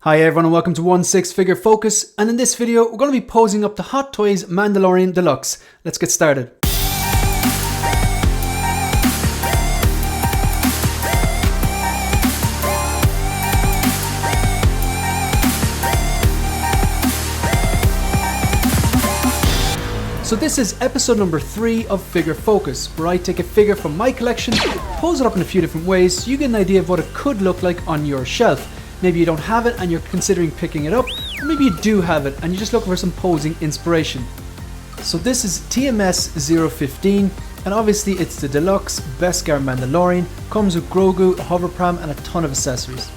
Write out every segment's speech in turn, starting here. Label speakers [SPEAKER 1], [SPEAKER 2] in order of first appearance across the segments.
[SPEAKER 1] Hi everyone and welcome to 16 Figure Focus, and in this video we're going to be posing up the Hot Toys Mandalorian Deluxe. Let's get started. So this is episode number 3 of Figure Focus, where I take a figure from my collection, pose it up in a few different ways so you get an idea of what it could look like on your shelf. Maybe you don't have it and you're considering picking it up, or maybe you do have it and you're just looking for some posing inspiration. So this is TMS015, and obviously it's the Deluxe Beskar Mandalorian. Comes with Grogu, a hover pram and a ton of accessories.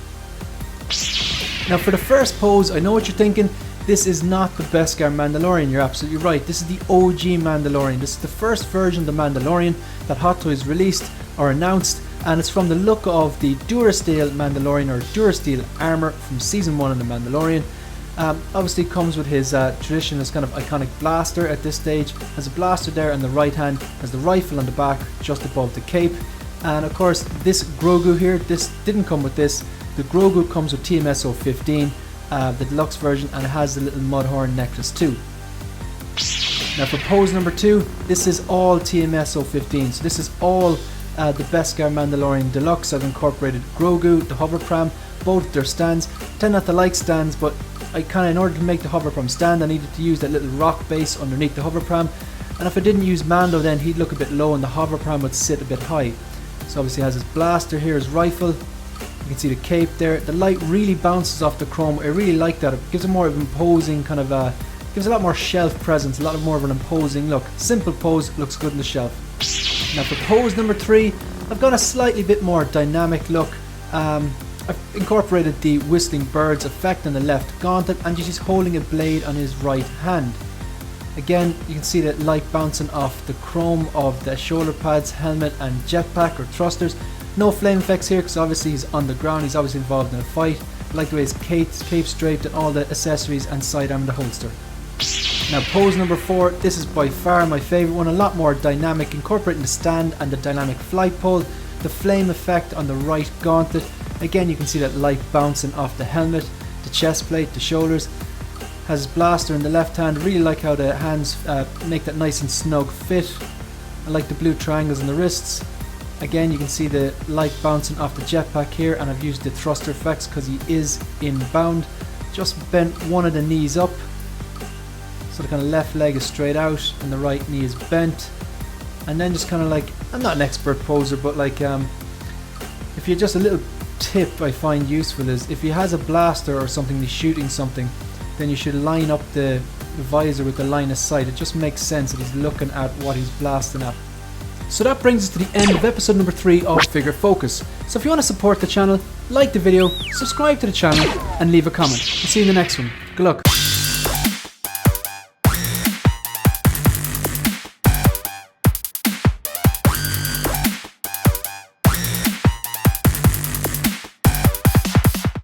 [SPEAKER 1] Now for the first pose, I know what you're thinking. This is not the Beskar Mandalorian, you're absolutely right. This is the OG Mandalorian. This is the first version of the Mandalorian that Hot Toys released or announced, and it's from the look of the Durasteel Mandalorian, or Durasteel armor from season 1 of the Mandalorian. Obviously comes with his traditional kind of iconic blaster at this stage. Has a blaster there on the right hand, has the rifle on the back just above the cape, and of course this Grogu here, this didn't come with this. The Grogu comes with TMS015, the deluxe version, and it has the little mudhorn necklace too. Now for pose number 2, this is all TMS015, so this is all the Beskar Mandalorian Deluxe. I've incorporated Grogu, the hover pram, both their stands. Tend not to like stands, but I in order to make the hover pram stand, I needed to use that little rock base underneath the hover pram, and if I didn't use Mando, then he'd look a bit low and the hover pram would sit a bit high. So obviously he has his blaster here, his rifle. You can see the cape there. The light really bounces off the chrome. I really like that. It gives a more of an imposing kind of gives a lot more shelf presence, a lot more of an imposing look. Simple pose, looks good on the shelf. Now for pose number 3, I've got a slightly bit more dynamic look. I've incorporated the Whistling Birds effect on the left gauntlet, and he's holding a blade on his right hand. Again, you can see the light bouncing off the chrome of the shoulder pads, helmet and jetpack or thrusters. No flame effects here because obviously he's on the ground, he's obviously involved in a fight. I like the way his cape's draped and all the accessories and sidearm the holster. Now pose number 4, this is by far my favourite one, a lot more dynamic, incorporating the stand and the dynamic flight pole, the flame effect on the right gauntlet. Again, you can see that light bouncing off the helmet, the chest plate, the shoulders. Has his blaster in the left hand. Really like how the hands make that nice and snug fit. I like the blue triangles on the wrists. Again, you can see the light bouncing off the jetpack here, and I've used the thruster effects because he is inbound. Just bent one of the knees up, so the kind of left leg is straight out and the right knee is bent. And then just kind of like, I'm not an expert poser, but like if you're just a little tip I find useful is if he has a blaster or something, he's shooting something, then you should line up the visor with the line of sight. It just makes sense that he's looking at what he's blasting at. So that brings us to the end of episode number 3 of Figure Focus. So if you want to support the channel, like the video, subscribe to the channel and leave a comment. I'll see you in the next one. Good luck.